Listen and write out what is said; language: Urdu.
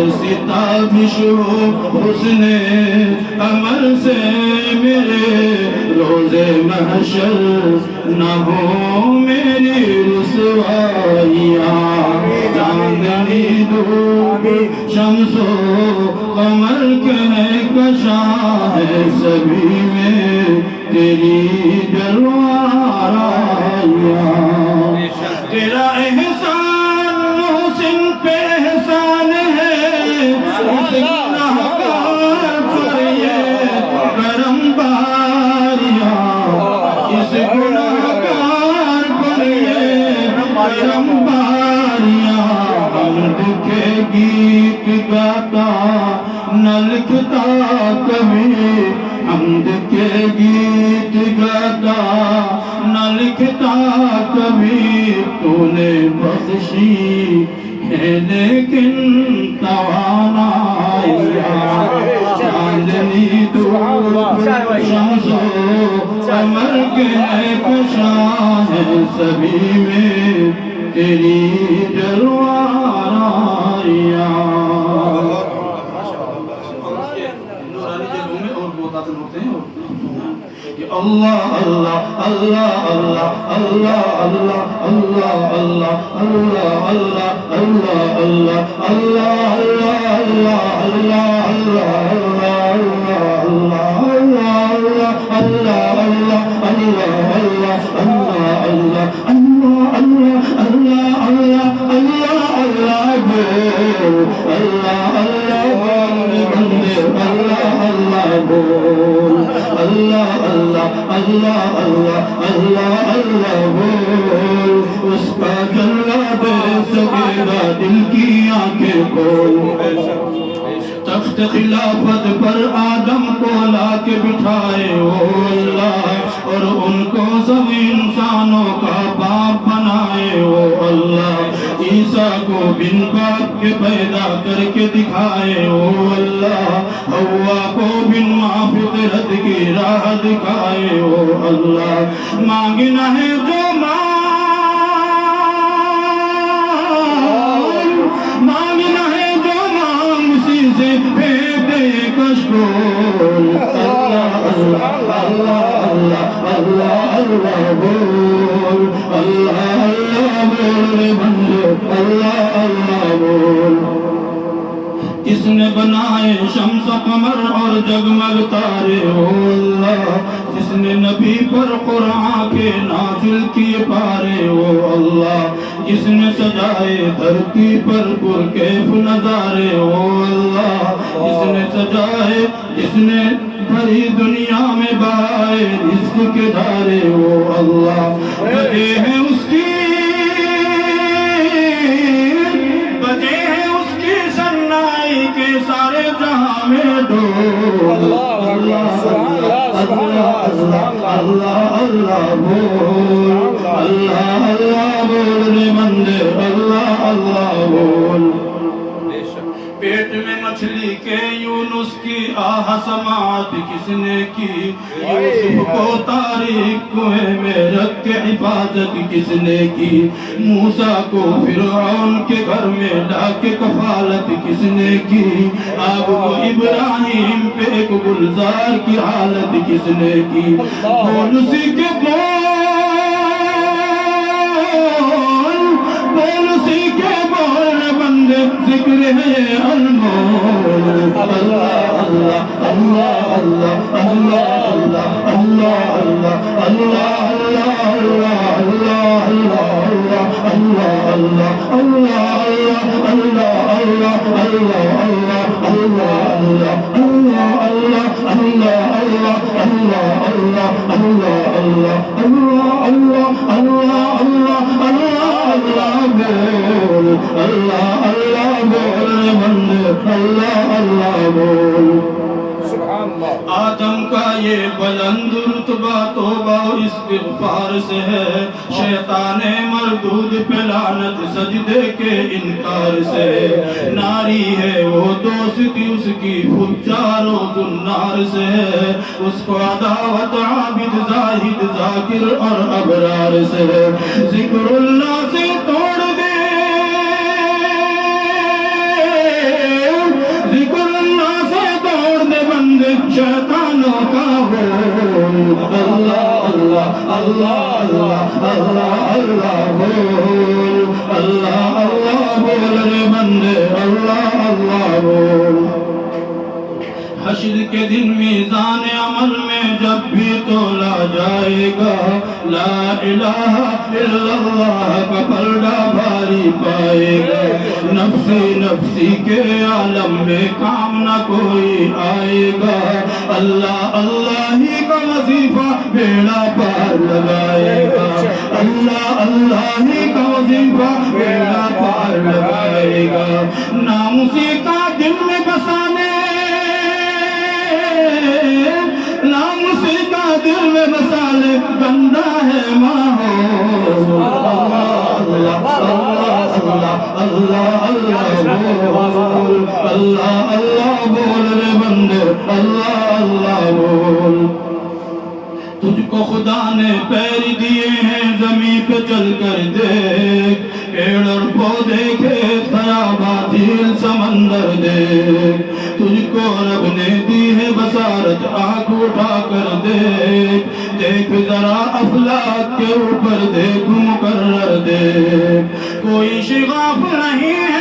ایسی تابش ہو حسن عمل سے میرے روز محشر نہ ہو میری رسوائیاں چاندنی دھوپ شمس و قمر کہکشاں ہے سبھی میں تیری جلوہ تیرا احسان محسن پہ احسان ہے اس گناہگار پر یہ کرم باریاں اس گناہگار پر یہ کرم باریاں حمد کے گیت گاتا نہ لکھتا کبھی حمد کے گیت گاتا نہ لکھتا کبھی تو نے بخشی ہے لیکن توانائی چاندنی دھوپ شمس و قمر کہکشاں ہے سبھی میں تیری جلوہ آرائیاں نورانی جلوہ میں اور بہت آتے ہوتے ہیں اللہ اللہ اللہ اللہ اللہ اللہ اللہ اللہ اللہ اللہ اللہ اللہ اللہ اللہ اللہ اللہ اللہ بول اس کا جلوہ دے سکے گا دل کی آنکھیں کھول تخت خلافت پر آدم کو لا کے بٹھائے او اللہ اور ان کو سب انسانوں کا باپ بنائے او اللہ عیسیٰ کو بن باپ کے پیدا کر کے دکھائے او اللہ حوا کو بن ماں فطرت کی راہ دکھائے او اللہ مانگنا ہے جو مانگنا ہے جو مانگ اسی سے پھینکے کشکول اللہ اللہ اللہ اللہ اللہ بول اللہ اللہ بول بندے اللہ اللہ بول کس نے بنائے شمس قمر اور جگمگ تارے او اللہ جس نے نبی پر قرآن کے نازل کیے پارے او اللہ جس نے سجائے دھرتی پر پرکیف نظارے او اللہ جس نے سجائے جس نے بھری دنیا میں بہائے رزق کے دھارے او اللہ بجے ہیں اس کی بجے ہیں اس کی سنائی کے سارے جہاں میں ڈول اللہ اللہ اللہ اللہ اللہ بول اللہ اللہ بول رے بندے اللہ اللہ بول پیٹ میں مچھلی کے یونس کی آہ سماعت کس نے کی یوسف کو تاریخ کوہ میں رکھ کے حفاظت کس نے کی موسیٰ کو فرعون کے گھر میں لا کے کفالت کس نے کی آگ کو ابراہیم پہ ایک گلزار کی حالت کس نے کی بول اسی کے بول اسی کے بول بندے ذکر ہے انمول اللہ اللہ اللہ اللہ اللہ اللہ اللہ اللہ آدم کا یہ بلند رتبہ توبہ و استغفار سے ہے شیطان مردود پہ لعنت سجدے کے انکار سے ناری ہے وہ دوستی اس کی فجار و ذنار سے ہے اس کو عداوت عابد زاہد ذاکر اور ابرار سے ہے ذکر اللہ سے توڑ دے والوں کا بول اللہ اللہ اللہ اللہ اللہ اللہ بول اللہ اللہ بول رے بندے اللہ اللہ بول حشر کے دن میزان عمل میں جب بھی تولا جائے گا لا الہ الا اللہ کا پلڑا بھاری پائے گا نفسی نفسی کے عالم میں کام نہ کوئی آئے گا اللہ اللہ ہی کا وظیفہ بیڑا پار لگائے گا اللہ اللہ ہی کا وظیفہ بیڑا پار لگائے گا ناموسی کا دل میں بسانے ناموسی کا دل میں بسالے بندہ ہے ماحول اللہ اللہ اللہ اللہ بول اللہ اللہ بول رے بندے اللہ اللہ بول تجھ کو خدا نے پیر دیے ہیں زمین پہ چل کر دیکھ پیڑ اور پودے کھیت خیابات جھیل سمندر دیکھ تجھ کو رب نے دی ہے بصارت آنکھ اٹھا کر دیکھ دیکھ ذرا افلاک کے اوپر دیکھ مقرر دیکھ کوئی شغاف نہیں ہے